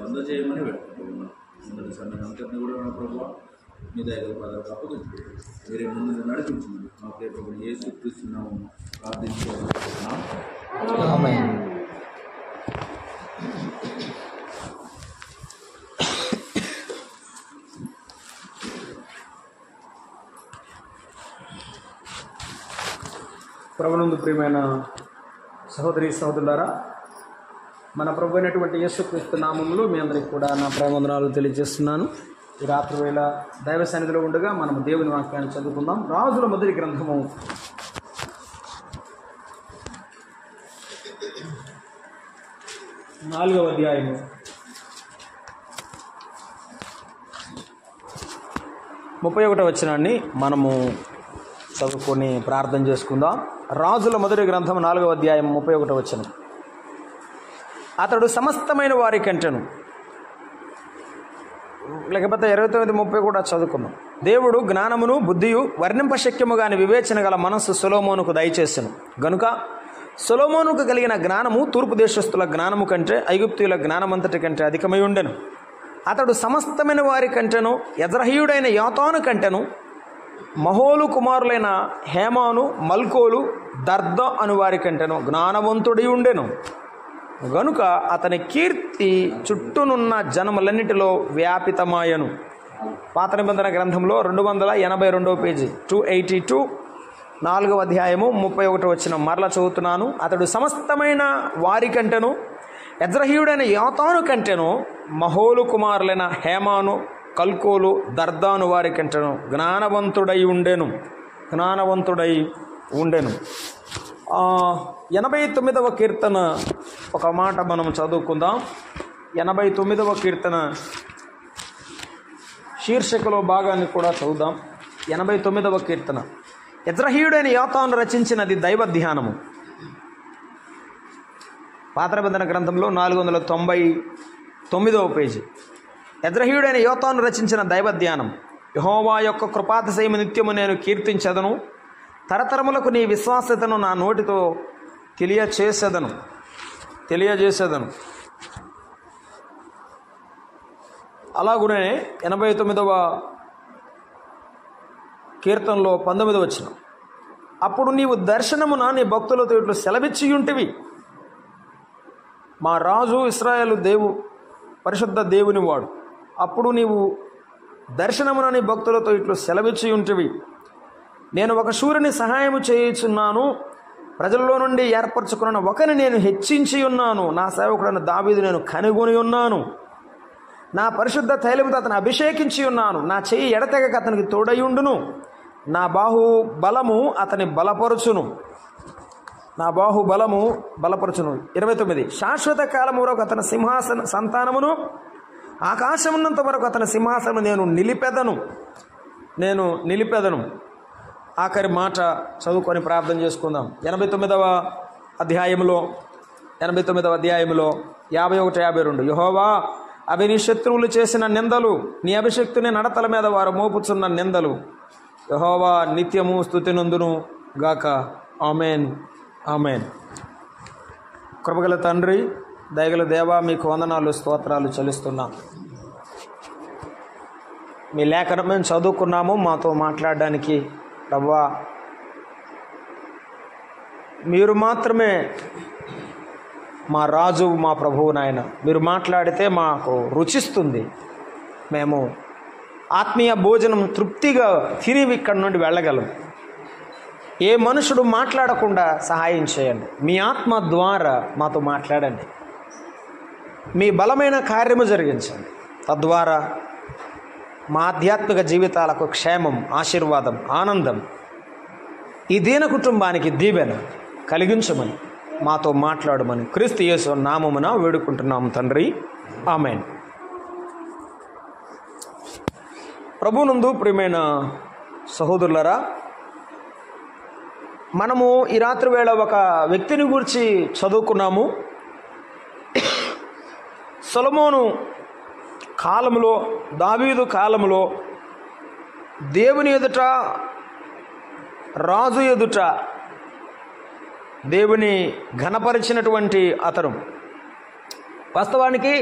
అందజేయమని పెట్టుకుంటున్నాం. మొదటి సమయం అంతటిని కూడా నా ప్రభావ మీ దగ్గర పదార్థం అప్పగించుకుంటాం. వేరే ముందు నడిపించింది మా ప్రేమ యేసుక్రీస్తున్నాము ప్రార్థించుకుంటున్నాం. ప్రభునందు ప్రియమైన సహోదరి సహోదరులారా, మన ప్రభు అయినటువంటి యేసుక్రీస్తు నామములో మీ అందరికీ కూడా నా ప్రేమవందనాలు తెలియజేస్తున్నాను. ఈ రాత్రి వేళ దైవ సన్నిధిలో ఉండగా మనం దేవుని వాక్యాన్ని చదువుకుందాం. రాజుల మొదటి గ్రంథము 4వ అధ్యాయము 31వ వచనాన్ని మనము చదువుకొని ప్రార్థన చేసుకుందాం. రాజుల మొదటి గ్రంథం 4వ అధ్యాయం 31వ వచనం. అతడు సమస్తమైన వారి కంటెను, లేకపోతే 29, 30 కూడా చదువుకున్నాం. దేవుడు జ్ఞానమును బుద్ధియు వర్ణింపశక్యము గాని వివేచన గల మనస్సు సొలొమోనుకు దయచేసెను. గనుక సొలొమోనుకు కలిగిన జ్ఞానము తూర్పు దేశస్థుల జ్ఞానము కంటే ఐగుప్తీయుల జ్ఞానమంతటి కంటే అధికమై ఉండెను. అతడు సమస్తమైన వారి కంటెను, ఎజ్రహీయుడైన యోతాను కంటెను, మహోలు కుమారులైన హేమాను, మల్కోలు, దర్ద అను వారి కంటెను జ్ఞానవంతుడై ఉండెను. గనుక అతని కీర్తి చుట్టూనున్న జనములన్నిటిలో వ్యాపితమాయను. పాత నిబంధన గ్రంథంలో 282వ పేజీ 282, 4వ అధ్యాయము 31వ వచనం మరలా చదువుతున్నాను. అతడు సమస్తమైన వారి కంటెను, ఎజ్రహీయుడైన యోతాను కంటెను, మహోలు కుమారులైన హేమాను, కల్కోలు, దర్దాను వారి కంటెను జ్ఞానవంతుడై ఉండెను. 89వ కీర్తన ఒక మాట మనం చదువుకుందాం. 89వ కీర్తన శీర్షికలో భాగాన్ని కూడా చదువుదాం. 89వ కీర్తన. ఎజ్రహీయుడైన యోతాను రచించినది దైవ ధ్యానము. పాత నిబంధన గ్రంథంలో 499వ పేజీ. ఎజ్రహీయుడైన యోతాను రచించిన దైవ ధ్యానం. యెహోవా యొక్క కృపాతిశయము నిత్యము నేను కీర్తించెదను, తరతరములకు నీ విశ్వాస్యతను నా నోటితో తెలియజేసేదను. అలాగునే 89వ కీర్తనలో 19వ వచనం. అప్పుడు నీవు దర్శనమున నీ భక్తులతో ఇట్లు సెలవిచ్చియుంటివి. మా రాజు ఇశ్రాయేలు పరిశుద్ధ దేవుని వాడు. అప్పుడు నీవు దర్శనమున నీ భక్తులతో ఇట్లు సెలవిచ్చియుంటివి. నేను ఒక శూరుని సహాయము చేయుచున్నాను, ప్రజల్లో నుండి ఏర్పరచుకున్న ఒకని నేను హెచ్చించి ఉన్నాను. నా సేవకుడైన దావీదు నేను కనుగొని ఉన్నాను. నా పరిశుద్ధ తైలముతో అతను అభిషేకించి ఉన్నాను. నా చెయ్యి ఎడతెగక అతనికి తోడయుండును. నా బాహుబలము అతని బలపరుచును. 29. శాశ్వత కాలము వరకు అతని సింహాసన సంతానమును, ఆకాశమున్నంత వరకు అతని సింహాసనం నేను నిలిపెదను. ఆఖరి మాట చదువుకొని ప్రార్థన చేసుకుందాం. 89వ అధ్యాయంలో 51, 52. యెహోవా, అవి నీ శత్రువులు చేసిన నిందలు, నీ అభిషక్తుని నడతల మీద వారు మోపుచున్న నిందలు. యెహోవా నిత్యము స్తుతి నందును గాక. Amen, amen. కృపగల తండ్రి, దయగల దేవా, మీకు వందనాలు, స్తోత్రాలు చెల్లిస్తున్నాం. మీ లేఖనం మేము చదువుకున్నాము. మాతో మాట్లాడడానికి ప్రభువా మీరు మాత్రమే మా రాజు, మా ప్రభువు. నాయన, మీరు మాట్లాడితే మాకు రుచిస్తుంది. మేము ఆత్మీయ భోజనం తృప్తిగా తిని ఇక్కడి నుండి వెళ్ళగలం. ఏ మనుషుడు మాట్లాడకుండా సహాయం చేయండి. మీ ఆత్మ ద్వారా మాతో మాట్లాడండి. మీ బలమైన కార్యము జరిగించండి. తద్వారా మా ఆధ్యాత్మిక జీవితాలకు క్షేమం, ఆశీర్వాదం, ఆనందం, ఈ దీన కుటుంబానికి దీవెన కలిగించమని, మాతో మాట్లాడమని క్రీస్తు యేసు నామమున వేడుకుంటున్నాము తండ్రి. ఆమేన్. ప్రభునందు ప్రియమైన సహోదరులరా, మనము ఈ రాత్రి వేళ ఒక వ్యక్తిని గురించి చదువుకున్నాము. సొలొమోను కాలంలో, దావీదు కాలంలో దేవుని ఎదుట, రాజు ఎదుట దేవుని ఘనపరిచినటువంటి అతను. వాస్తవానికి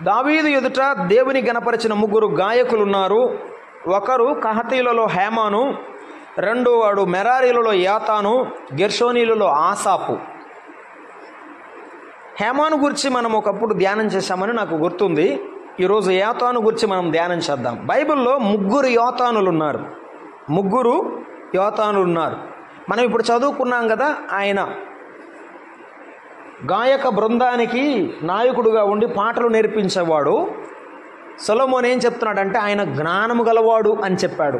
దావీదు ఎదుట దేవుని గణపరిచిన 3 గాయకులున్నారు. ఒకరు కహతీయులలో హేమాను, రెండో వాడు మెరారీలలో యాతాను, గెర్షోనీలలో ఆసాపు. హేమాను గురించి మనం ఒకప్పుడు ధ్యానం చేశామని నాకు గుర్తుంది. ఈరోజు యాతాను గురించి మనం ధ్యానం చేద్దాం. బైబిల్లో 3 యోతానులు ఉన్నారు. 3 యోతానులు ఉన్నారు. మనం ఇప్పుడు చదువుకున్నాం కదా, ఆయన గాయక బృందానికి నాయకుడుగా ఉండి పాటలు నేర్పించేవాడు. సొలొమోన్ ఏం చెప్తున్నాడంటే ఆయన జ్ఞానము గలవాడు అని చెప్పాడు.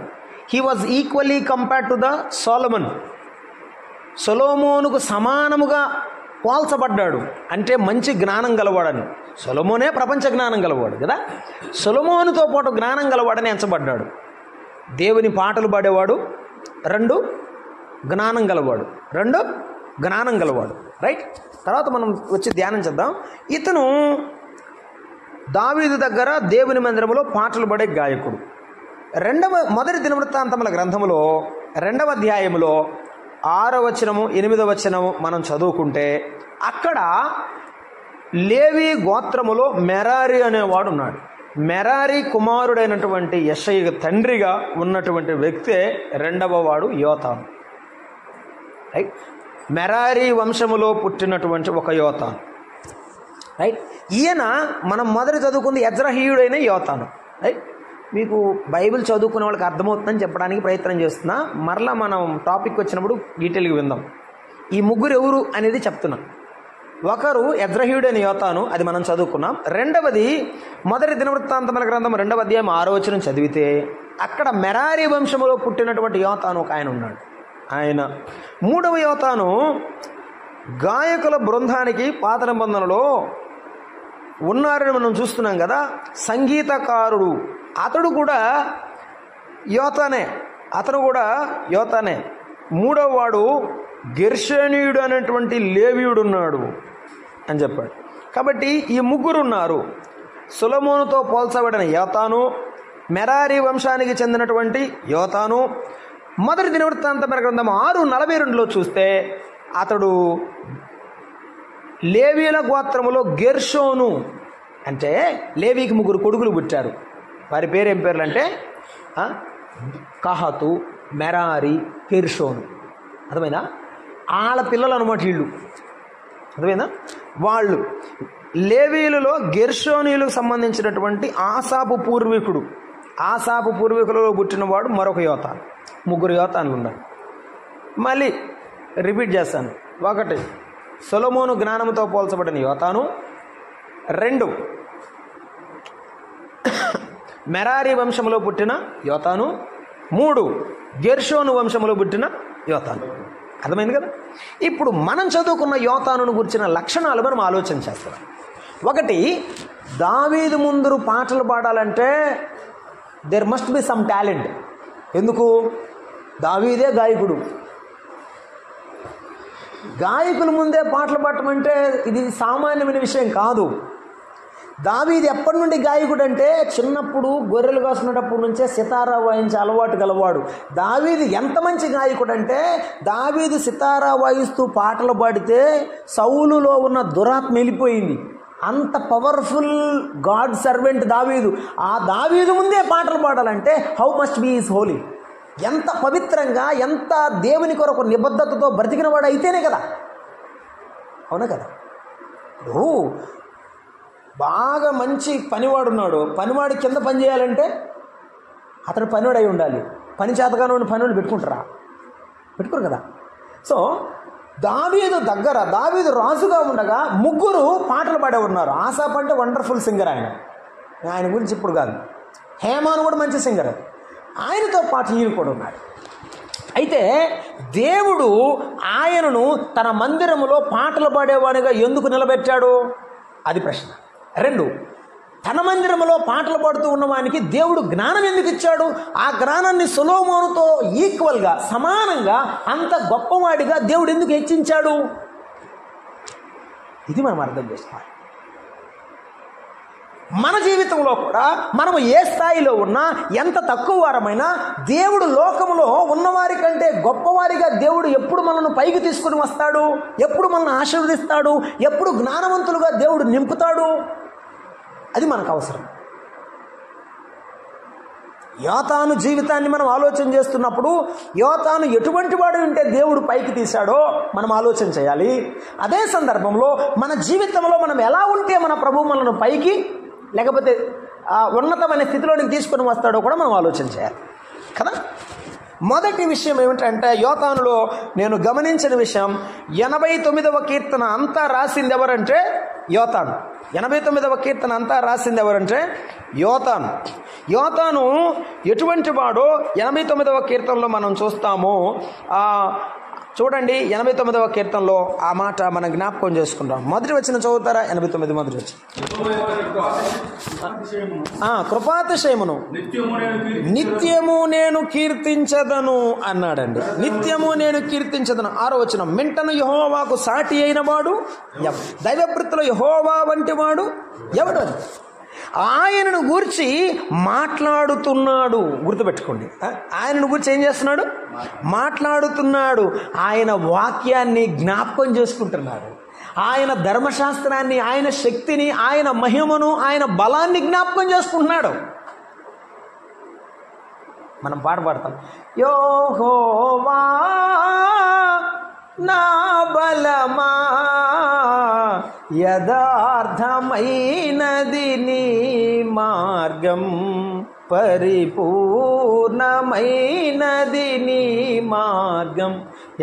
He was equally compared to the Solomon. సొలొమోనుకు సమానముగా పోల్చబడ్డాడు. అంటే మంచి జ్ఞానం గలవాడని. సొలొమోనే ప్రపంచ జ్ఞానం గలవాడు కదా. సొలొమోనుతో పాటు జ్ఞానం గలవాడని ఎంచబడ్డాడు. దేవుని పాటలు పాడేవాడు, 2 జ్ఞానం గలవాడు, 2 జ్ఞానం గలవాడు. రైట్. తర్వాత మనం వచ్చి ధ్యానం చేద్దాం. ఇతను దావీదు దగ్గర దేవుని మందిరంలో పాటలు పాడే గాయకుడు. మొదటి దినవృత్తాంతముల గ్రంథములో 2వ అధ్యాయములో 6వ వచనము 8వ వచనము మనం చదువుకుంటే అక్కడ లేవి గోత్రములో మెరారి అనేవాడు ఉన్నాడు. మెరారి కుమారుడైనటువంటి యెషయి తండ్రిగా ఉన్నటువంటి వ్యక్తే 2వ వాడు యోతాను. రైట్. మెరారి వంశములో పుట్టినటువంటి ఒక యోతాను. రైట్. ఈయన మనం మొదటి చదువుకుంది ఎజ్రహీయుడైన యోతాను. రైట్. మీకు బైబిల్ చదువుకునే వాళ్ళకి అర్థమవుతుందని చెప్పడానికి ప్రయత్నం చేస్తున్నా. మరలా మనం టాపిక్ వచ్చినప్పుడు డీటెయిల్గా విందాం. ఈ 3 ఎవరు అనేది చెప్తున్నాం. ఒకరు ఎజ్రహీయుడైన యోతాను, అది మనం చదువుకున్నాం. రెండవది మొదటి దినవృత్తాంతముల గ్రంథం 2వ అధ్యాయం 6వ వచనం చదివితే అక్కడ మెరారి వంశములో పుట్టినటువంటి యోతాను ఒక ఆయన ఉన్నాడు. ఆయన 3వ యోతాను గాయకుల బృందానికి పాత నిబంధనలో ఉన్నారని మనం చూస్తున్నాం కదా. సంగీతకారుడు అతడు కూడా యోతానే. 3వ వాడు గెర్షోనీయుడు అనేటువంటి లేవీయుడు ఉన్నాడు అని చెప్పాడు. కాబట్టి ఈ 3 ఉన్నారు. సొలొమోనుతో పోల్చబడిన యోతాను, మెరారి వంశానికి చెందినటువంటి యోతాను. మొదటి దినవృత్తాంతముల గ్రంథం 6:42లో చూస్తే అతడు లేవీల గోత్రములో గెర్షోను. అంటే లేవీకి 3 కొడుకులు పుట్టారు. వారి పేరు ఏం పేర్లు అంటే కహతు, మెరారి, గెర్షోను. అర్థమైందా? వాళ్ళ పిల్లలు అనమాట వీళ్ళు. అర్థమైందా? వాళ్ళు లేవీలలో గెర్షోనీలకు సంబంధించినటువంటి ఆసాపు పూర్వీకులలో పుట్టినవాడు మరొక యోతాను. 3 యోతానులు ఉన్నారు. మళ్ళీ రిపీట్ చేస్తాను. 1 సొలొమోను జ్ఞానంతో పోల్చబడిన యోతాను, 2 మెరారి వంశంలో పుట్టిన యోతాను, 3 గెర్షోను వంశంలో పుట్టిన యోతాను. అర్థమైంది కదా? ఇప్పుడు మనం చదువుకున్న యోతానును గురించిన లక్షణాలు మనం ఆలోచన చేస్తాం. 1, దావీదు ముందు పాటలు పాడాలంటే there must be some talent. ఎందుకు? దావీదే గాయకుడు. గాయకుల ముందే పాటలు పాడటమంటే ఇది సామాన్యమైన విషయం కాదు. దావీదు ఎప్పటి నుండి గాయకుడు అంటే చిన్నప్పుడు గొర్రెలు కాసుకునేటప్పటి నుంచే సితారా వాయించే అలవాటు గలవాడు. దావీదు ఎంత మంచి గాయకుడు అంటే దావీదు సితారా వాయిస్తూ పాటలు పాడితే సౌలులో ఉన్న దురాత్మ వెళ్ళిపోయింది. అంత పవర్ఫుల్ గాడ్ సర్వెంట్ దావీదు. ఆ దావీదు ముందే పాటలు పాడాలంటే how must be is holy. ఎంత పవిత్రంగా, ఎంత దేవుని కొరకు నిబద్ధతతో బ్రతికిన వాడు అయితేనే కదా. అవునా కదా? బాగా మంచి పనివాడున్నాడు. పనివాడి కింద పని చేయాలంటే అతడు పనివాడు అయి ఉండాలి. పని చేతగానే పనివాడు పెట్టుకోరు కదా. సో దావీదు రాజుగా ఉండగా 3 పాటలు పాడే ఉన్నారు. ఆసాప్ అంటే వండర్ఫుల్ సింగర్. ఆయన గురించి ఇప్పుడు కాదు. హేమాను కూడా మంచి సింగర్. ఆయనతో పాటు ఈయన కూడా ఉన్నాడు. అయితే దేవుడు ఆయనను తన మందిరములో పాటలు పాడేవాడిగా ఎందుకు నిలబెట్టాడు? అది ప్రశ్న. 2, తన మందిరంలో పాటలు పాడుతూ ఉన్నవానికి దేవుడు జ్ఞానం ఎందుకు ఇచ్చాడు? ఆ జ్ఞానాన్ని సొలొమోనుతో ఈక్వల్గా, సమానంగా, అంత గొప్పవాడిగా దేవుడు ఎందుకు హెచ్చించాడు? ఇది మనం అర్థం చేసుకోవాలి. మన జీవితంలో కూడా మనము ఏ స్థాయిలో ఉన్నా, ఎంత తక్కువ వారమైనా, దేవుడు లోకంలో ఉన్నవారి కంటే గొప్పవారిగా దేవుడు ఎప్పుడు మనల్ని పైకి తీసుకుని వస్తాడు? ఎప్పుడు మనల్ని ఆశీర్వదిస్తాడు? ఎప్పుడు జ్ఞానవంతులుగా దేవుడు నింపుతాడు? అది మనకు అవసరం. యోతాను జీవితాన్ని మనం ఆలోచన చేస్తున్నప్పుడు యోతాను ఎటువంటి వాడు ఉంటే దేవుడు పైకి తీశాడో మనం ఆలోచన చేయాలి. అదే సందర్భంలో మన జీవితంలో మనం ఎలా ఉంటే మన ప్రభువు మనను పైకి లేకపోతే ఉన్నతమైన స్థితిలోనికి తీసుకొని వస్తాడో కూడా మనం ఆలోచన చేయాలి కదా. మొదటి విషయం ఏమిటంటే యోతానులో నేను గమనించిన విషయం, 89వ కీర్తన అంతా రాసింది ఎవరంటే యోతాను. 89వ కీర్తన అంతా రాసింది ఎవరంటే యోతాను. యోతాను ఎటువంటి వాడో 89వ కీర్తనలో మనం చూస్తాము. చూడండి 89వ కీర్తనలో ఆ మాట మనం జ్ఞాపకం చేసుకుంటాం. మొదటి వచనం చదువుతారా? 89 మొదటి వచనం. కృపాతిశయమును నిత్యము నేను కీర్తించదను అన్నాడండి. నిత్యము నేను కీర్తించదను. 6వ వచనం, మింటను యెహోవాకు సాటి అయిన వాడు దైవవృత్తులో యెహోవా వంటి వాడు ఎవడు అని ఆయనను గూర్చి మాట్లాడుతున్నాడు. గుర్తుపెట్టుకోండి, ఆయనను గూర్చి ఏం చేస్తున్నాడు? మాట్లాడుతున్నాడు. ఆయన వాక్యాన్ని జ్ఞాపకం చేసుకుంటున్నాడు. ఆయన ధర్మశాస్త్రాన్ని, ఆయన శక్తిని, ఆయన మహిమను, ఆయన బలాన్ని జ్ఞాపకం చేసుకుంటున్నాడు. మనం పాట పాడతాం, యెహోవా నా బలమా యథార్థమైనది నీ మార్గం పరిపూర్ణమైనది నీ మార్గం.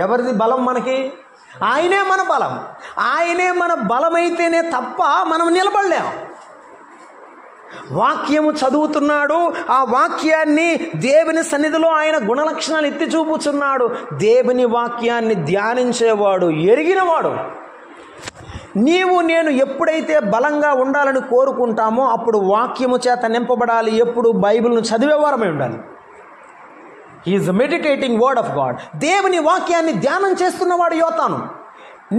ఎవరిది బలం? మనకి ఆయనే మన బలం. ఆయనే మన బలమైతేనే తప్ప మనం నిలబడలేం. వాక్యము చదువుతున్నాడు, ఆ వాక్యాన్ని దేవుని సన్నిధిలో ఆయన గుణలక్షణాలు ఎత్తి చూపుతున్నాడు. దేవుని వాక్యాన్ని ధ్యానించేవాడు ఎరిగినవాడు. నీవు నేను ఎప్పుడైతే బలంగా ఉండాలని కోరుకుంటామో అప్పుడు వాక్యము చేత నింపబడాలి. ఎప్పుడు బైబిల్ను చదివేవారమై ఉండాలి. He is meditating word of God. దేవుని వాక్యాన్ని ధ్యానం చేస్తున్నవాడు యోతాను.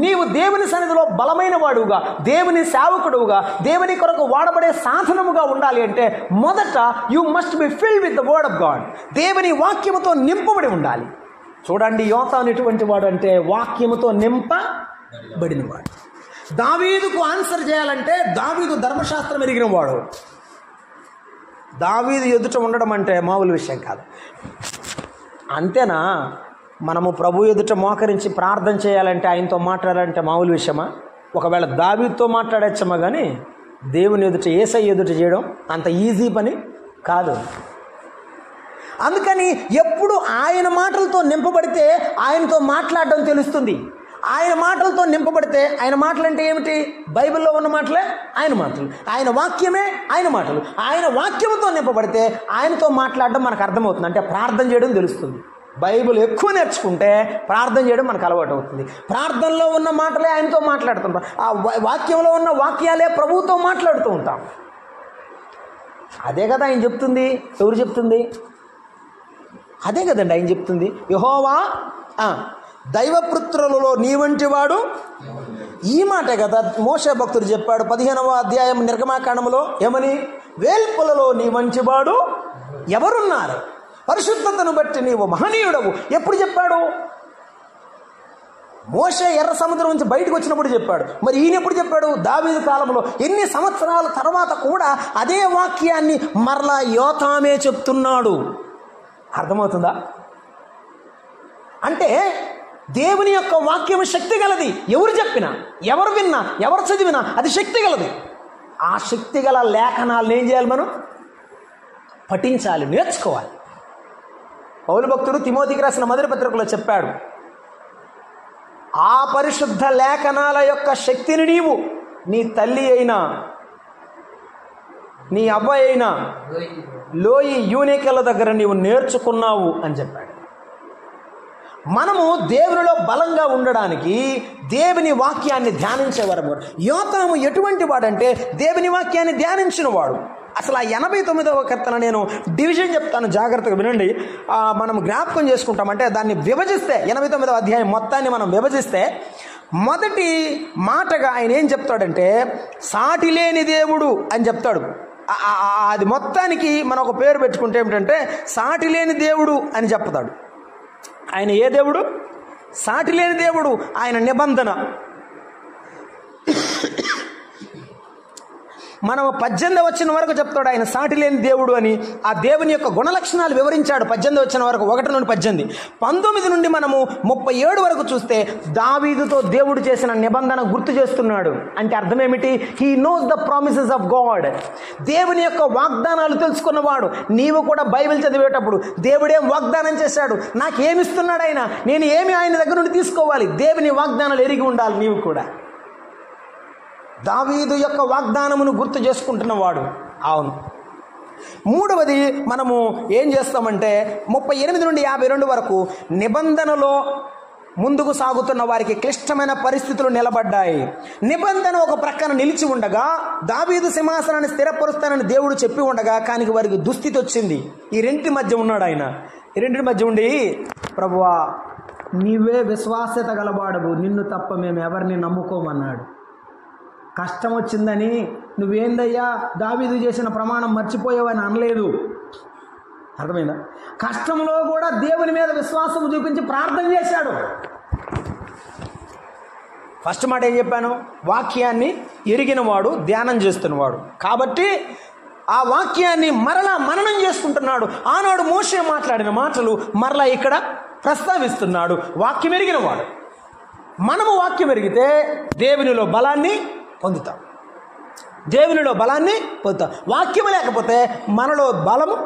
నీవు దేవుని సన్నిధిలో బలమైన వాడుగా, దేవుని సేవకుడుగా, దేవుని కొరకు వాడబడే సాధనముగా ఉండాలి అంటే మొదట you must be filled with the word of God. దేవుని వాక్యముతో నింపబడి ఉండాలి. చూడండి, యోతాను ఎటువంటి వాడు అంటే వాక్యముతో నింపబడినవాడు. దావీదుకు ఆన్సర్ చేయాలంటే దావీదు ధర్మశాస్త్రం ఎరిగిన వాడు. దావీదు ఎదుట ఉండడం అంటే మామూలు విషయం కాదు. అంతేనా? మనము ప్రభు ఎదుట మోకరించి ప్రార్థన చేయాలంటే, ఆయనతో మాట్లాడాలంటే మామూలు విషయమా? ఒకవేళ దావీదుతో మాట్లాడచ్చమా, కానీ దేవుని ఎదుట, యేసయ్య ఎదుట చేయడం అంత ఈజీ పని కాదు. అందుకని ఎప్పుడు ఆయన మాటలతో నింపబడితే ఆయనతో మాట్లాడడం తెలుస్తుంది. ఆయన మాటలతో నింపబడితే, ఆయన మాటలు అంటే ఏమిటి? బైబిల్లో ఉన్న మాటలే ఆయన మాటలు, ఆయన వాక్యమే ఆయన మాటలు. ఆయన వాక్యంతో నింపబడితే ఆయనతో మాట్లాడడం మనకు అర్థమవుతుంది. అంటే ప్రార్థన చేయడం తెలుస్తుంది. బైబిల్ ఎక్కువ నేర్చుకుంటే ప్రార్థన చేయడం మనకు అలవాటు అవుతుంది. ప్రార్థనలో ఉన్న మాటలే ఆయనతో మాట్లాడుతుంటాం. ఆ వాక్యంలో ఉన్న వాక్యాలే ప్రభువుతో మాట్లాడుతూ ఉంటాం. అదే కదా ఆయన చెప్తుంది. ఎవరు చెప్తుంది? అదే కదండి ఆయన చెప్తుంది. యెహోవా దైవపుత్రులలో నీ వంటి వాడు. ఈ మాటే కదా మోషే భక్తుడు చెప్పాడు 15వ అధ్యాయం నిర్గమాకాండములో. ఏమని? వేల్పులలో నీ వంటి వాడు ఎవరున్నారు? పరిశుద్ధతను బట్టి నీవు మహనీయుడవు. ఎప్పుడు చెప్పాడు? మోషే ఎర్ర సముద్రం నుంచి బయటకు వచ్చినప్పుడు చెప్పాడు. మరి ఈయన ఎప్పుడు చెప్పాడు? దావీదు కాలంలో. ఎన్ని సంవత్సరాల తర్వాత కూడా అదే వాక్యాన్ని మరలా యోతామే చెప్తున్నాడు. అర్థమవుతుందా? అంటే దేవుని యొక్క వాక్యం శక్తి గలది. ఎవరు చెప్పినా, ఎవరు విన్నా, ఎవరు చదివినా అది శక్తి గలది. ఆ శక్తి గల లేఖనాలను ఏం చేయాలి? మనం పఠించాలి, నేర్చుకోవాలి. పౌలు భక్తుడు తిమోతికి రాసిన మొదటి పత్రికలో చెప్పాడు, ఆ పరిశుద్ధ లేఖనాల యొక్క శక్తిని నీవు నీ తల్లి అయినా, నీ అబ్బాయి అయినా, లోయి యూనికల దగ్గర నీవు నేర్చుకున్నావు అని చెప్పాడు. మనము దేవునిలో బలంగా ఉండడానికి దేవుని వాక్యాన్ని ధ్యానించేవారు. యోతాము ఎటువంటి వాడంటే దేవుని వాక్యాన్ని ధ్యానించిన వాడు. అసలు ఆ 89వ కీర్తన నేను డివిజన్ చెప్తాను, జాగ్రత్తగా వినండి. మనం జ్ఞాపకం చేసుకుంటామంటే దాన్ని విభజిస్తే, 89వ అధ్యాయం మొత్తాన్ని మనం విభజిస్తే మొదటి మాటగా ఆయన ఏం చెప్తాడంటే సాటి లేని దేవుడు అని చెప్తాడు. అది మొత్తానికి మనం ఒక పేరు పెట్టుకుంటే ఏమిటంటే సాటి లేని దేవుడు అని చెప్తాడు. ఆయన ఏ దేవుడు? సాటి లేని దేవుడు. ఆయన నిబంధన. మనం 18 వచ్చిన వరకు చెప్తాడు ఆయన సాటి లేని దేవుడు అని. ఆ దేవుని యొక్క గుణలక్షణాలు వివరించాడు 18 వచ్చిన వరకు, 1 నుండి 18. 19 నుండి మనము 37 వరకు చూస్తే దావీదుతో దేవుడు చేసిన నిబంధన గుర్తు చేస్తున్నాడు. అంటే అర్థం ఏమిటి? He knows the promises of God. దేవుని యొక్క వాగ్దానాలు తెలుసుకున్నవాడు. నీవు కూడా బైబిల్ చదివేటప్పుడు దేవుడేం వాగ్దానం చేశాడు, నాకేమిస్తున్నాడు ఆయన, నేను ఏమి ఆయన దగ్గర నుండి తీసుకోవాలి, దేవుని వాగ్దానాలు ఎరిగి ఉండాలి నీవు కూడా. దావీదు యొక్క వాగ్దానమును గుర్తు చేసుకుంటున్నవాడు. అవును. మూడవది మనము ఏం చేస్తామంటే 38 నుండి 52 వరకు నిబంధనలో ముందుకు సాగుతున్న వారికి క్లిష్టమైన పరిస్థితులు నిలబడ్డాయి. నిబంధన ఒక ప్రక్కన నిలిచి ఉండగా, దావీదు సింహాసనాన్ని స్థిరపరుస్తానని దేవుడు చెప్పి ఉండగా, కానీ వారికి దుస్థితి వచ్చింది. ఈ రెంటి మధ్య ఉన్నాడు ఆయన. ఈ రెండింటి మధ్య ఉండి, ప్రభువా నీవే విశ్వాస్యత గలవాడవు, నిన్ను తప్ప మేము ఎవరిని నమ్ముకోమన్నాడు. కష్టం వచ్చిందని నువ్వేందయ్యా దావీదు చేసిన ప్రమాణం మర్చిపోయావని అనలేదు. అర్థమైందా? కష్టంలో కూడా దేవుని మీద విశ్వాసం చూపించి ప్రార్థన చేశాడు. ఫస్ట్ మాట ఏం చెప్పాను? వాక్యాన్ని ఎరిగినవాడు, ధ్యానం చేస్తున్నవాడు. కాబట్టి ఆ వాక్యాన్ని మరలా మననం చేసుకుంటున్నాడు. ఆనాడు మోషే మాట్లాడిన మాటలు మరలా ఇక్కడ ప్రస్తావిస్తున్నాడు. వాక్యం ఎరిగినవాడు. మనము వాక్యం ఎరిగితే దేవునిలో బలాన్ని పొందుతాం. దేవునిలో బలాన్ని పొందుతాం. వాక్యం లేకపోతే మనలో బలము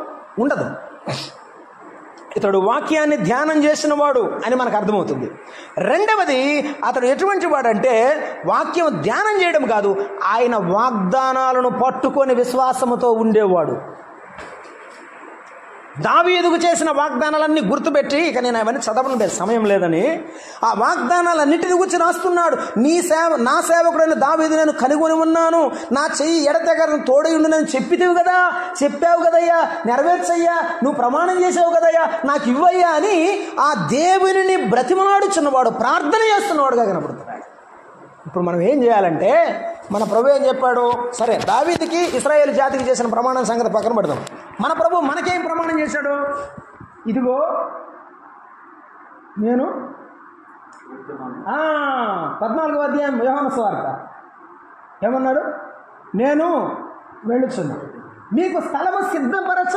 ఉండదు. ఇతడు వాక్యాన్ని ధ్యానం చేసిన వాడు అని మనకు అర్థమవుతుంది. రెండవది, అతడు ఎటువంటి వాడంటే వాక్యం ధ్యానం చేయడం కాదు, ఆయన వాగ్దానాలను పట్టుకొని విశ్వాసముతో ఉండేవాడు. దావీదుకు చేసిన వాగ్దానాలన్నీ గుర్తుపెట్టి, ఇక నేను అవన్నీ చదవడం సమయం లేదని, ఆ వాగ్దానాలన్నింటిని గురించి రాస్తున్నాడు. నా సేవకుడైన దావీదు నేను కనుగొని ఉన్నాను, నా చెయ్యి ఎడతెగరను తోడై ఉండు నేను చెప్పావు కదయ్యా, నెరవేర్చయ్యా, నువ్వు ప్రమాణం చేసావు కదయ్యా, నాకు ఇవ్వయ్యా అని ఆ దేవునిని బ్రతిమలాడుచున్నవాడు, ప్రార్థన చేస్తున్నవాడుగా కనపడుతున్నాడు. ఇప్పుడు మనం ఏం చేయాలంటే, మన ప్రభు ఏం చెప్పాడు? సరే, దావీదుకి ఇశ్రాయేలు జాతికి చేసిన ప్రమాణం సంగతి పక్కన పెడదాం. మన ప్రభు మనకేం ప్రమాణం చేశాడు? ఇదిగో నేను 14వ అధ్యాయం యోహాను సువార్త ఏమన్నాడు? నేను వెళ్ళుచున్నా, మీకు స్థలము సిద్ధపరచ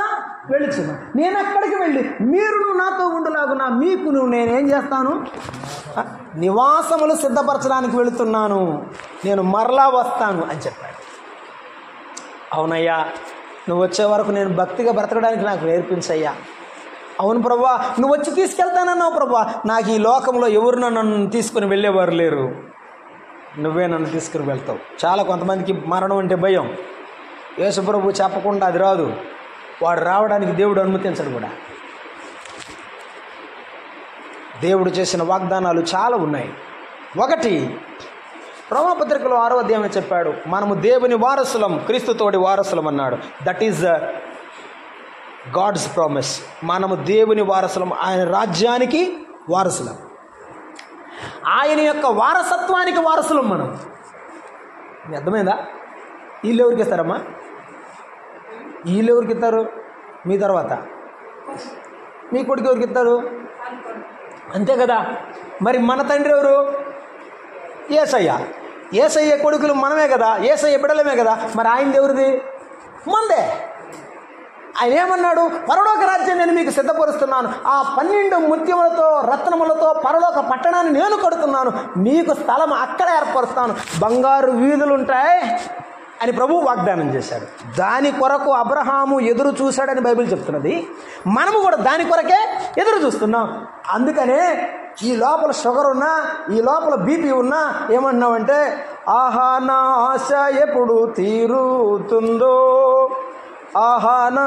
వెళ్ళుచున్నా, నేను అక్కడికి వెళ్ళి మీరు నాతో ఉండులాగున్నా మీకు నేనేం చేస్తాను? నివాసములు సిద్ధపరచడానికి వెళుతున్నాను, నేను మరలా వస్తాను అని చెప్పాడు. అవునయ్యా, నువ్వు వచ్చే వరకు నేను భక్తిగా బ్రతకడానికి నాకు నేర్పించయ్యా. అవును ప్రభువా, నువ్వు వచ్చి తీసుకెళ్తానన్నావు ప్రభువా, నాకు ఈ లోకంలో ఎవరు నన్ను తీసుకుని వెళ్ళేవారు లేరు, నువ్వే నన్ను తీసుకుని వెళ్తావు. చాలా కొంతమందికి మరణం అంటే భయం. యేసు ప్రభు చెప్పకుండా అది రాదు, వాడు రావడానికి దేవుడు అనుమతించడు కూడా. దేవుడు చేసిన వాగ్దానాలు చాలా ఉన్నాయి. ఒకటి, రోమాపత్రికలో 6వ అధ్యాయం చెప్పాడు, మనము దేవుని వారసులం, క్రీస్తుతోటి వారసులం అన్నాడు. That is God's promise. మనము దేవుని వారసులం, ఆయన రాజ్యానికి వారసులం, ఆయన యొక్క వారసత్వానికి వారసులం మనం. అర్థమైందా? వీళ్ళు ఎవరికి ఇస్తారమ్మా? వీళ్ళు ఎవరికి ఇస్తారు? మీ తర్వాత మీ కొడుకు ఎవరికి ఇస్తారు? అంతే కదా. మరి మన తండ్రి ఎవరు? యేసయ్య. యేసయ్య కొడుకులు మనమే కదా, యేసయ్య బిడ్డలమే కదా. మరి ఆయన ఎవరిది? మందే. ఆయన ఏమన్నాడు? పరలోక రాజ్యం నేను మీకు సిద్ధపరుస్తున్నాను, ఆ 12 ముత్యములతో రత్నములతో పరలోక పట్టణాన్ని నేను కడుతున్నాను, మీకు స్థలం అక్కడ ఏర్పరుస్తాను, బంగారు వీధులు ఉంటాయి అని ప్రభువు వాగ్దానం చేశాడు. దాని కొరకు అబ్రహాము ఎదురు చూశాడని బైబిల్ చెప్తున్నది. మనము కూడా దాని కొరకే ఎదురు చూస్తున్నాం. అందుకనే ఈ లోపల షుగర్ ఉన్నా, ఈ లోపల బీపీ ఉన్నా ఏమన్నామంటే, ఆహా నా ఆశ ఎప్పుడు తీరుతుందో, ఆహా నా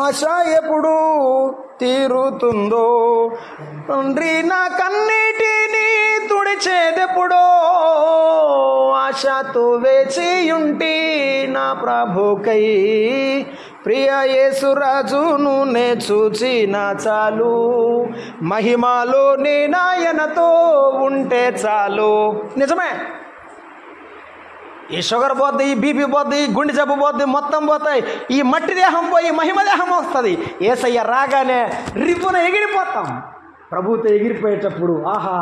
ఆశ ఎప్పుడు తీరుతుందో, తండ్రి నా కన్నీటిని తుడిచేదెప్పుడో, ఆశతో వేచియుంటి నా ప్రభుకై, ప్రియ యేసురాజును నే చూచిన చాలు, మహిమలో నే నాయనతో ఉంటే చాలు. నిజమే, ఈ షుగర్ పోద్ది, ఈ బీపీ పోద్ది, ఈ గుండె జబ్బు పోద్ది, మొత్తం పోతాయి. ఈ మట్టి దేహం పోయి మహిమ దేహం వస్తుంది. యేసయ్య రాగానే రిపున ఎగిరిపోతాం. ప్రభుతో ఎగిరిపోయేటప్పుడు ఆహా,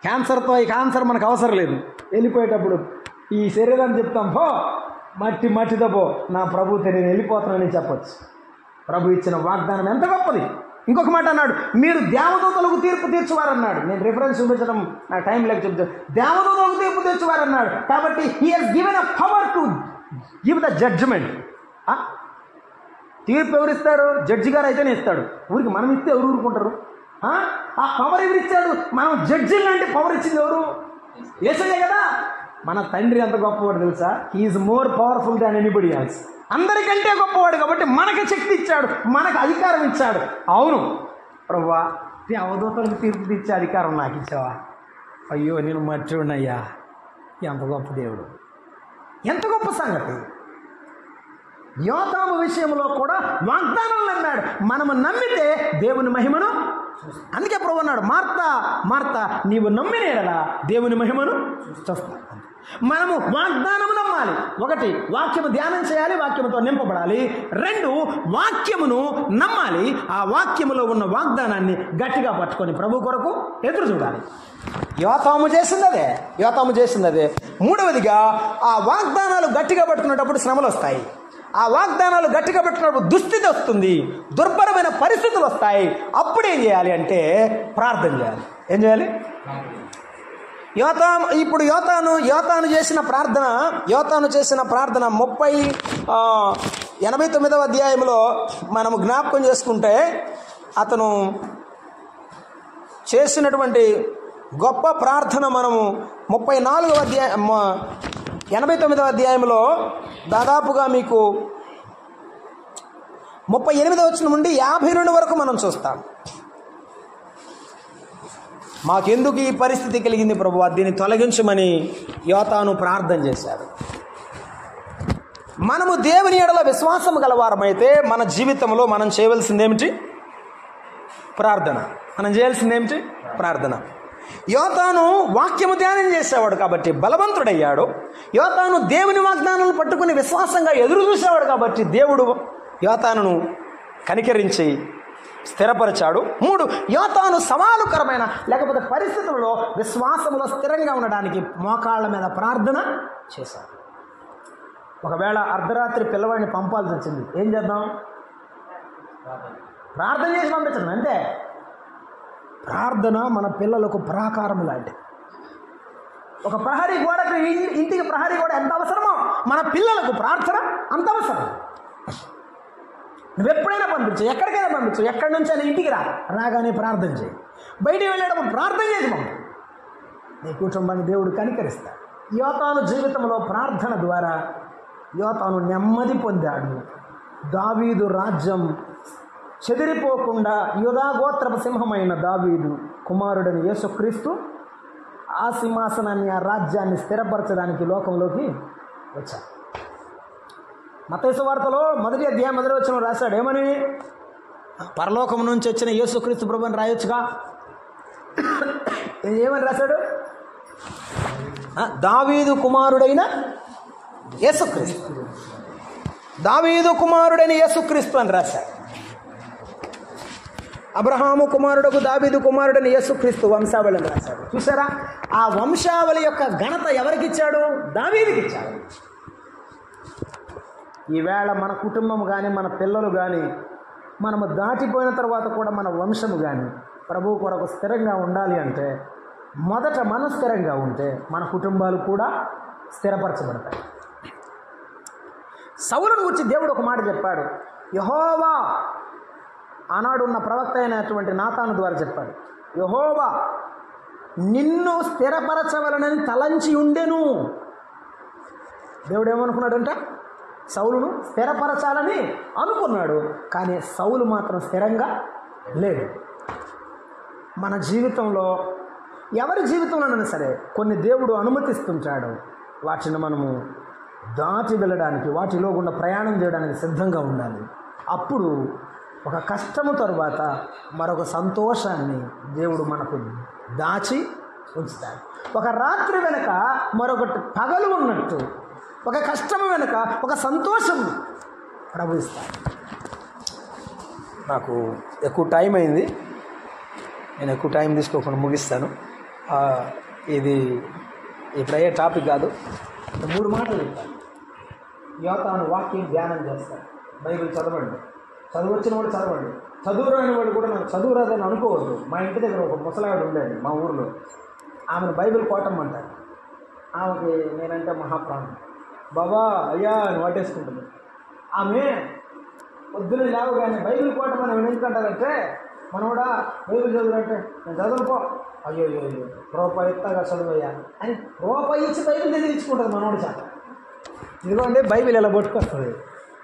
క్యాన్సర్తో ఈ క్యాన్సర్ మనకు అవసరం లేదు. వెళ్ళిపోయేటప్పుడు ఈ శరీరాన్ని చెప్తాం, పో మట్టితో పో, నా ప్రభుతో నేను వెళ్ళిపోతానని చెప్పొచ్చు. ప్రభు ఇచ్చిన వాగ్దానం ఎంత గొప్పది. ఇంకొక మాట అన్నాడు, మీరు దేవదూతలకు తీర్పు తీర్చువారన్నాడు. నేను రిఫరెన్స్ చూపించడం నాకు టైం లేక చెప్తాను. దేవదూతలకు తీర్పు తీర్చువారన్నాడు. కాబట్టి he has given a power to give the judgement. తీర్పు ఎవరిస్తారు? జడ్జి గారు అయితేనే ఇస్తాడు. ఊరికి మనం ఇస్తే ఎవరు ఊరుకుంటారు? ఆ పవర్ ఎవరిచ్చాడు? మనం జడ్జిలు అంటే పవర్ ఇచ్చింది ఎవరు? యేసయ్యే కదా. మన తండ్రి ఎంత గొప్పవాడు తెలుసా? He is more powerful than anybody else. అందరికంటే గొప్పవాడు కాబట్టి మనకి శక్తి ఇచ్చాడు, మనకు అధికారం ఇచ్చాడు. అవును ప్రభువా, అవధూతలకు తీర్పు తీర్చే అధికారం నాకు ఇచ్చావా? అయ్యో నేను మర్చిపోయినయ్యా. ఎంత గొప్ప దేవుడు, ఎంత గొప్ప సంగతి. యోతాము విషయంలో కూడా వాగ్దానాలు అన్నాడు. మనము నమ్మితే దేవుని మహిమను, అందుకే ప్రభు అన్నాడు, మార్తా మార్తా నీవు నమ్మినేడలా దేవుని మహిమను చూస్తాను. మనము వాగ్దానము నమ్మాలి. ఒకటి, వాక్యము ధ్యానం చేయాలి, వాక్యముతో నింపబడాలి. రెండు, వాక్యమును నమ్మాలి. ఆ వాక్యములో ఉన్న వాగ్దానాన్ని గట్టిగా పట్టుకొని ప్రభు కొరకు ఎదురు చూడాలి. యోతాము చేసింది అదే. మూడవదిగా, ఆ వాగ్దానాలు గట్టిగా పట్టుకునేటప్పుడు శ్రమలు వస్తాయి. ఆ వాగ్దానాలు గట్టిగా పట్టుకున్నప్పుడు దుస్థితి వస్తుంది, దుర్భరమైన పరిస్థితులు వస్తాయి. అప్పుడు ఏం చేయాలి అంటే ప్రార్థన చేయాలి. ఏం చేయాలి? యోతాను చేసిన ప్రార్థన 89వ అధ్యాయంలో మనము జ్ఞాపకం చేసుకుంటే అతను చేసినటువంటి గొప్ప ప్రార్థన మనము 89వ అధ్యాయంలో దాదాపుగా మీకు 38వ వచనం నుండి 52 వరకు మనం చూస్తాం. మాకెందుకు ఈ పరిస్థితి కలిగింది ప్రభువా, దీన్ని తొలగించమని యోతాను ప్రార్థన చేశాడు. మనము దేవుని ఎడల విశ్వాసం గలవారమైతే మన జీవితంలో మనం చేయవలసిందేమిటి? ప్రార్థన. యోతాను వాక్యము ధ్యానం చేసేవాడు కాబట్టి బలవంతుడయ్యాడు. యోతాను దేవుని వాగ్దానాలను పట్టుకుని విశ్వాసంగా ఎదురు చూసేవాడు కాబట్టి దేవుడు యోతానును కనికరించి స్థిరపరిచాడు. 3, యోతాను సవాలుకరమైన లేకపోతే పరిస్థితుల్లో విశ్వాసంలో స్థిరంగా ఉండడానికి మోకాళ్ళ మీద ప్రార్థన చేశాడు. ఒకవేళ అర్ధరాత్రి పిల్లవాడిని పంపాల్సి వచ్చింది, ఏం చేద్దాం? ప్రార్థన చేసి పంపించడం అంతే. ప్రార్థన మన పిల్లలకు ప్రాకారం లాంటిది. ఒక ప్రహరీ గోడకు, ఇంటికి ప్రహరీ గోడ ఎంత అవసరమో మన పిల్లలకు ప్రార్థన అంత అవసరం. నువ్వు ఎప్పుడైనా పంపించు, ఎక్కడికైనా పంపించు, ఎక్కడి నుంచి అయినా ఇంటికి రాగానే ప్రార్థన చేయి. బయటికి వెళ్ళేటప్పుడు ప్రార్థన చేసి పంపు. నీ కుటుంబాన్ని దేవుడు కనికరిస్తాడు. యోతాను జీవితంలో ప్రార్థన ద్వారా యోతాను నెమ్మది పొందాడు. దావీదు రాజ్యం చెదిరిపోకుండా యూదా గోత్రపు సింహమైన దావీదు కుమారుడని యేసుక్రీస్తు ఆ సింహాసనాన్ని, ఆ రాజ్యాన్ని స్థిరపరచడానికి లోకంలోకి వచ్చాడు. మత్తయి సువార్తలో 1వ అధ్యాయం 1వ వచనం రాశాడు. ఏమని? పరలోకం నుంచి వచ్చిన యేసుక్రీస్తు ప్రభుని రాయొచ్చుగా. ఏమని రాశాడు? దావీదు కుమారుడైన యేసుక్రీస్తు, దావీదు కుమారుడైన యేసుక్రీస్తు అని రాశాడు. అబ్రహాము కుమారుడుకు దావీదు కుమారుడని యేసుక్రీస్తు వంశావళిని రాశాడు. చూసారా? ఆ వంశావళి యొక్క ఘనత ఎవరికిచ్చాడు? దావీదుకి ఇచ్చాడు. ఈవేళ మన కుటుంబం కానీ, మన పిల్లలు కానీ, మనము దాటిపోయిన తర్వాత కూడా మన వంశము కానీ ప్రభువు కొరకు స్థిరంగా ఉండాలి అంటే మొదట మనం స్థిరంగా ఉంటే మన కుటుంబాలు కూడా స్థిరపరచబడతాయి. సౌలును గురించి దేవుడు ఒక మాట చెప్పాడు. యెహోవా, ఆనాడు ఉన్న ప్రవక్త అయినటువంటి నాతాను ద్వారా చెప్పాడు, యెహోవా నిన్ను స్థిరపరచవలనని తలంచి ఉండెను. దేవుడు ఏమనుకున్నాడంట? సౌలును స్థిరపరచాలని అనుకున్నాడు, కానీ సౌలు మాత్రం స్థిరంగా లేడు. మన జీవితంలో, ఎవరి జీవితంలోనైనా సరే కొన్ని దేవుడు అనుమతిస్తుంటాడు. వాటిని మనము దాటి వెళ్ళడానికి, వాటిలో గుండా ప్రయాణం చేయడానికి సిద్ధంగా ఉండాలి. అప్పుడు ఒక కష్టము తరువాత మరొక సంతోషాన్ని దేవుడు మనకు దాచి ఉంచుతాడు. ఒక రాత్రి వెనుక మరొకటి పగలు ఉన్నట్టు, ఒక కష్టము వెనుక ఒక సంతోషం ప్రభు ఇస్తాడు. నాకు ఎక్కువ టైం అయింది, నేను ఎక్కువ టైం తీసుకోకుండా ముగిస్తాను. ఇది ఇప్పుడు అయ్యే టాపిక్ కాదు. 3 మాటలు చెప్తాను. యోతాను వాక్యం ధ్యానం చేస్తాను. బైబిల్ చదవండి. చదువొచ్చిన వాడు చదవండి. చదువు రాని వాడు కూడా నాకు చదువు రాదని అనుకోవద్దు. మా ఇంటి దగ్గర ఒక ముసలావిడ ఉండేది మా ఊరిలో. ఆమెను బైబిల్ కోటమ్మంటారు. ఆమెకి నేనంటే మహాప్రాణం. బాబా అయ్యా అని వాటేసుకుంటుంది. ఆమె పొద్దున లేవగానే బైబిల్ కోటమని ఎందుకంటారంటే, మనోడా బైబిల్ చదువురంటే నేను చదువుకో, అయ్యో రూపాయి ఇస్తాగా చదువయ్యా అని రూపాయి ఇచ్చి బైబిల్ చదివించుకుంటుంది మనోడు చేత. ఇదిగోండి బైబిల్ ఇలా పట్టుకొస్తుంది,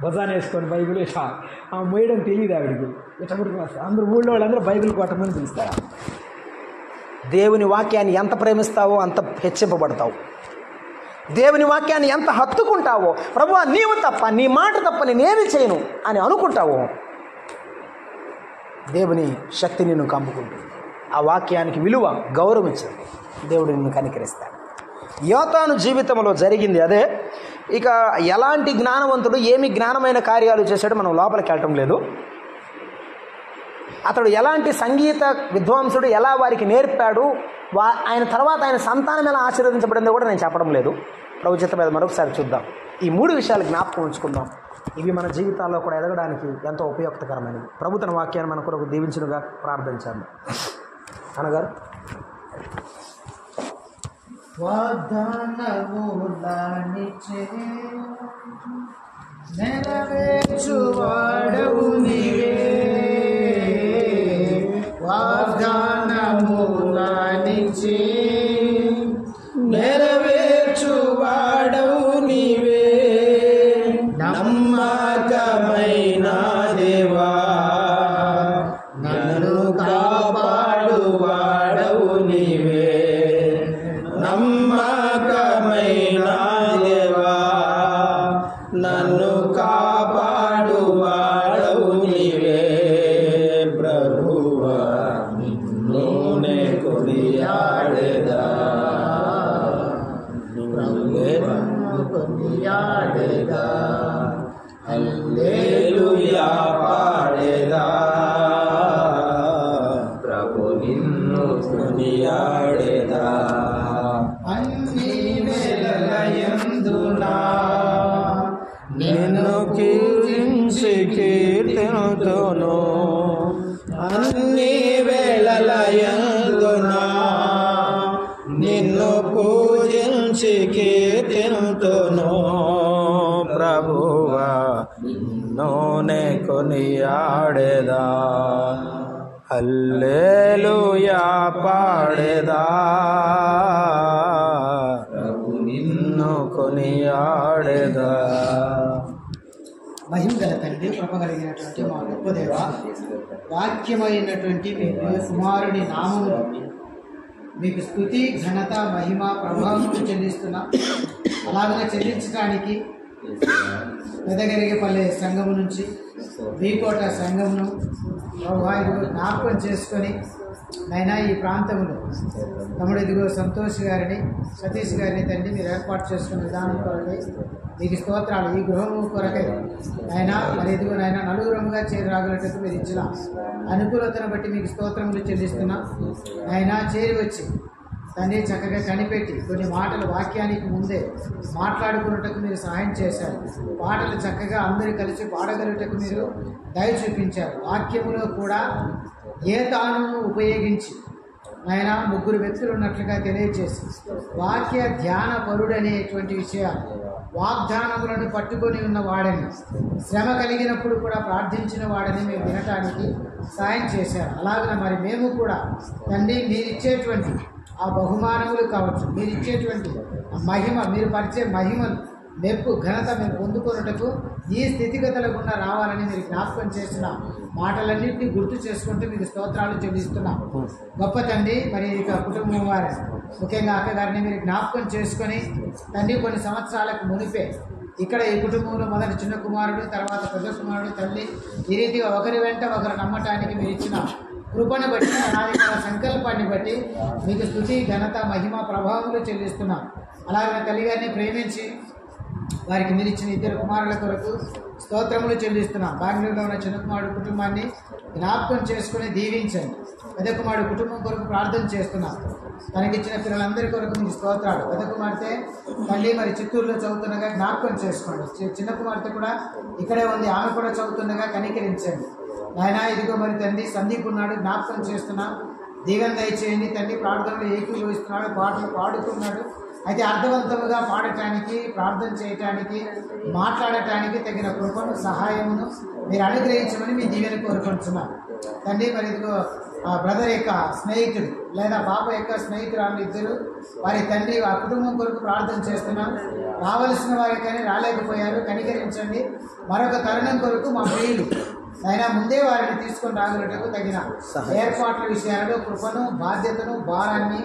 భుజాన్ని వేసుకొని బైబిల్ ఆ మొయ్యడం తెలియదు ఆవిడికి. ఇట్లా పట్టుకొస్తారు. అందరూ ఊళ్ళో వాళ్ళందరూ బైబిల్ కోటమని పిలుస్తారు. దేవుని వాక్యాన్ని ఎంత ప్రేమిస్తావో అంత హెచ్చింపబడతావు. దేవుని వాక్యాన్ని ఎంత హత్తుకుంటావో, ప్రభువా నీవు తప్ప, నీ మాట తప్ప నేనేమి చేయను అని అనుకుంటావో, దేవుని శక్తి నిన్ను కమ్ముకుంటుంది. ఆ వాక్యానికి విలువ, గౌరవం ఇచ్చింది. దేవుడు నిన్ను కనికరిస్తాడు. యోతాను జీవితంలో జరిగింది అదే. ఇక ఎలాంటి జ్ఞానవంతుడు ఏమి జ్ఞానమైన కార్యాలు చేశాడో మనం లోపలికి వెళ్ళటం లేదు. అతడు ఎలాంటి సంగీత విద్వాంసుడు, ఎలా వారికి నేర్పాడు, ఆయన తర్వాత ఆయన సంతానం ఎలా ఆశీర్వదించబడిందో కూడా నేను చెప్పడం లేదు. ప్రభు చిత్తం మీద మరొకసారి చూద్దాం. ఈ 3 విషయాలు జ్ఞాపకం ఉంచుకుందాం. ఇవి మన జీవితాల్లో కూడా ఎదగడానికి ఎంతో ఉపయుక్తకరమైనవి. ప్రభు తన వాక్యాన్ని మన కొరకు దీవించునుగా ప్రార్థించాము. అనగారు నెరవేర్చువాడవు నీవే, వాగ్దానములానిచ్చి నెరవేర్చువాడవు నీవే, నమ్మకమైన దేవా, నన్ను కాపాడువాడవు నీవే, నమ్మకమైన దేవా, నన్ను కాపాడువాడవు నీవే. ప్రభువా నిన్నునే కొనియాడెదా, కొనియాడెదా, హల్లెలూయా పాడెదా, ప్రభు నిన్ను కొనియాడెదా. అన్ని వేళలయందునా నిన్ను కీర్తించి కీర్తనతోను, అన్ని వేళలయందునా నిన్ను పూజించి కీర్తనతోను, ప్రభువా నిన్నునే కొనియాడెదా, హల్లెలూయా పాడెదా, ప్రభు నిన్ను కొనియాడెదా. మహిమ గల తండ్రి, కృప కలిగినటువంటి మా గొప్ప దేవ, వాక్యమైనటువంటి మీ కుమారుని నామములో మీకు స్తుతి, ఘనత, మహిమ, ప్రభావం చెల్లిస్తున్నా. అలాగనే చెల్లించడానికి పెదగరిగపల్లె సంఘము నుంచి వీకోట సంఘమును ప్రభు ఇదిగో జ్ఞాపకం చేసుకొని నైనా ఈ ప్రాంతంలో తమ్ముడు ఇదిగో సంతోష్ గారిని, సతీష్ గారిని తండ్రి మీరు ఏర్పాటు చేసుకున్న విధానం కొరకై మీకు స్తోత్రాలు. ఈ గృహము కొరకై అయినా మరి ఇదిగో నాయన నలుగురముగా చేరి రాగలటట్టు మీరు ఇచ్చిన అనుకూలతను బట్టి మీకు స్తోత్రములు చెల్లిస్తున్నా. అయినా చేరి వచ్చి తండ్రి చక్కగా కనిపెట్టి కొన్ని మాటలు వాక్యానికి ముందే మాట్లాడుకున్నట్టుకు మీరు సహాయం చేశారు. పాటలు చక్కగా అందరూ కలిసి పాడగలుగుటకు మీరు దయ చూపించారు. వాక్యములో కూడా ఏ తాను ఉపయోగించి ఆయన 3 వ్యక్తులు ఉన్నట్లుగా తెలియజేసి వాక్య ధ్యాన పరుడనేటువంటి విషయాలు, వాగ్దానములను పట్టుకొని ఉన్న వాడని, శ్రమ కలిగినప్పుడు కూడా ప్రార్థించిన వాడని మేము వినటానికి సాయం చేశారు. అలాగన మరి మేము కూడా తండ్రి మీరిచ్చేటువంటి ఆ బహుమానములు కావచ్చు, మీరిచ్చేటువంటి మహిమ, మీరు పరిచే మహిమలు, మెప్పు, ఘనత మేము పొందుకున్నట్టుకు ఈ స్థితిగతుల గుండా రావాలని మీరు జ్ఞాపకం చేసిన మాటలన్నింటినీ గుర్తు చేసుకుంటూ మీకు స్తోత్రాలు చెల్లిస్తున్నాం. గొప్ప తండ్రి, మరి ఇక కుటుంబం వారి ముఖ్యంగా అక్కగారిని మీరు జ్ఞాపకం చేసుకొని తండ్రి కొన్ని సంవత్సరాలకు మునిపే ఇక్కడ ఈ కుటుంబంలో మొదటి చిన్న కుమారుడు, తర్వాత పెద్ద కుమారుడు, తల్లి ఈ రీతిగా ఒకరి వెంట ఒకరు నమ్మటానికి మీరు ఇచ్చిన కృపను బట్టి, అనాదికాల సంకల్పాన్ని బట్టి మీకు స్తుతి, ఘనత, మహిమ, ప్రభావములు చెల్లిస్తున్నాం. అలాగే తల్లిగారిని ప్రేమించి వారికి మీరు ఇచ్చిన 2 కుమారుల కొరకు స్తోత్రములు చెల్లిస్తున్నాం. బెంగళూరులో ఉన్న చిన్న కుమారుడు కుటుంబాన్ని జ్ఞాపకం చేసుకుని దీవించండి. పెద్ద కుమారుడు కుటుంబం కొరకు ప్రార్థన చేస్తున్నాం. తనకిచ్చిన పిల్లలందరి కొరకు మీకు స్తోత్రాలు. పెద్ద కుమార్తె తల్లి మరి చిత్తూరులో చదువుతుండగా జ్ఞాపకం చేసుకోండి. చిన్న కుమార్తె కూడా ఇక్కడే ఉంది, ఆమె కూడా చదువుతుండగా కనికరించండి. నాయన ఇదిగో మరి తండ్రి సందీప్ ఉన్నాడు, జ్ఞాపకం చేస్తున్నాం. దీవెన దయచేయండి తండ్రి. ప్రార్థనలు ఏకీభవిస్తున్నాడు, పాటలు పాడుతున్నాడు. అయితే అర్థవంతముగా పాడటానికి, ప్రార్థన చేయటానికి, మాట్లాడటానికి తగిన కృపను, సహాయమును మీరు అనుగ్రహించమని మీ దీవెన కోరుకుంటున్నాం తండ్రి. మరి ఇదిగో బ్రదర్ యొక్క స్నేహితుడు లేదా పాప యొక్క స్నేహితురాలు ఇద్దరు వారి తండ్రి ఆ కుటుంబం కొరకు ప్రార్థన చేస్తున్నాం. రావలసిన వారి కానీ రాలేకపోయారు, కనికరించండి. మరొక తరుణం కొరకు మా ప్రియులు అయినా ముందే వారిని తీసుకొని రాగలటకు తగిన ఏర్పాట్ల విషయాలలో కృపను, బాధ్యతను, భారాన్ని,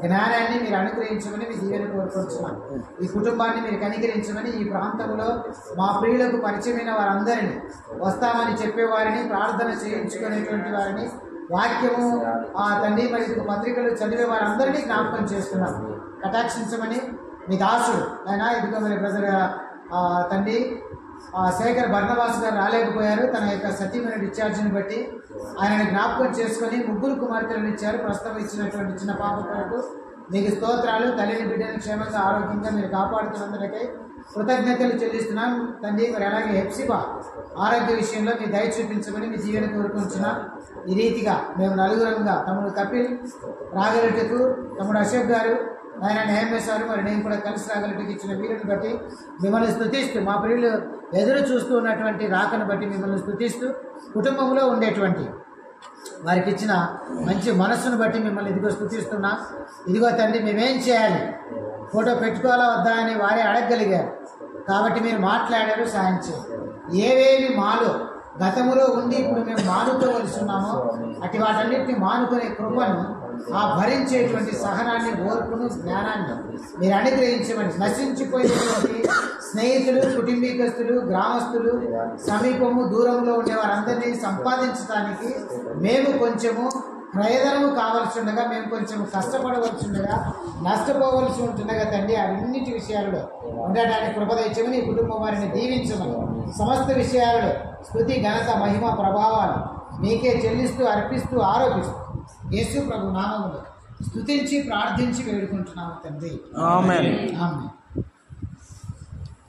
జ్ఞానాన్ని మీరు అనుగ్రహించమని మీ దీవెన కోరుకుంటున్నాం. ఈ కుటుంబాన్ని మీరు కనికరించమని, ఈ ప్రాంతంలో మా ప్రియులకు పరిచయమైన వారందరినీ, వస్తామని చెప్పేవారిని, ప్రార్థన చేయించుకునేటువంటి వారిని, వాక్యము తండ్రి మరి పత్రికలు చదివే వారందరినీ జ్ఞాపకం చేస్తున్నాం. కటాక్షించమని మీ దాసుడు అయినా ఇదిగో మరి బ్రదర్ తండ్రి శేఖర్ బర్నబాస్ గారు రాలేకపోయారు. తన యొక్క సతీమైన డిశ్చార్జ్ని బట్టి ఆయనను జ్ఞాపకం చేసుకొని 3 కుమార్తెలను ఇచ్చారు. ప్రస్తుతం ఇచ్చినటువంటి చిన్న పాప కొరకు మీకు స్తోత్రాలు. తల్లిని బిడ్డని క్షేమంగా ఆరోగ్యంగా మీరు కాపాడుతున్నందుకై కృతజ్ఞతలు చెల్లిస్తున్నాం తండ్రి. మరి అలాగే హెప్సిబా ఆరోగ్య విషయంలో మీ దయ చూపించమని మీ జీవన కోరుకుంటున్నాం. ఈ రీతిగా మేము నలుగురంగా తమ్ముడు కపిల్ రాగలటకు, తమ్ముడు అశోక్ గారు, ఆయన నేమేశారు. మరి నేను కూడా కలిసి రాగలటకు ఇచ్చిన వీరుని బట్టి మిమ్మల్ని స్తుతిస్తూ, మా ప్రియులు ఎదురు చూస్తూ ఉన్నటువంటి రాకను బట్టి మిమ్మల్ని స్తుతిస్తూ, కుటుంబంలో ఉండేటువంటి వారికి ఇచ్చిన మంచి మనస్సును బట్టి మిమ్మల్ని ఇదిగో స్తుతిస్తున్నా. ఇదిగో తండ్రి మేమేం చేయాలి, ఫోటో పెట్టుకోవాలా వద్దా అని వారే అడగగలిగారు. కాబట్టి మీరు మాట్లాడారు, సాయం చేయాలి. ఏవేవి మాలో గతములో ఉండి ఇప్పుడు మేము మానుకోవలసి ఉన్నామో అటు వాటన్నిటిని మానుకునే కృపను, ఆ భరించేటువంటి సహనాన్ని, ఓర్పును, జ్ఞానాన్ని మీరు అనుగ్రహించమని, నశించిపోయేటువంటి స్నేహితులు, కుటుంబీకస్తులు, గ్రామస్తులు, సమీపము దూరంలో ఉండే వారందరినీ సంపాదించడానికి మేము కొంచెము ప్రయోజనము కావాల్సి ఉండగా, మేము కొంచెం కష్టపడవలసి ఉండగా, నష్టపోవలసి ఉంటుండగా తండ్రి అన్నిటి విషయాల్లో ఉండడానికి కృప ఇచ్చమని, ఈ కుటుంబం వారిని దీవించమని, సమస్త విషయాలలో స్తుతి, ఘనత, మహిమ, ప్రభావాలు మీకే చెల్లిస్తూ, అర్పిస్తూ, ఆరోపిస్తూ యేసు ప్రభు నామములో స్తుతించి ప్రార్థించి వేడుకుంటున్నాము తండ్రి. ఆమేన్. ఆమేన్.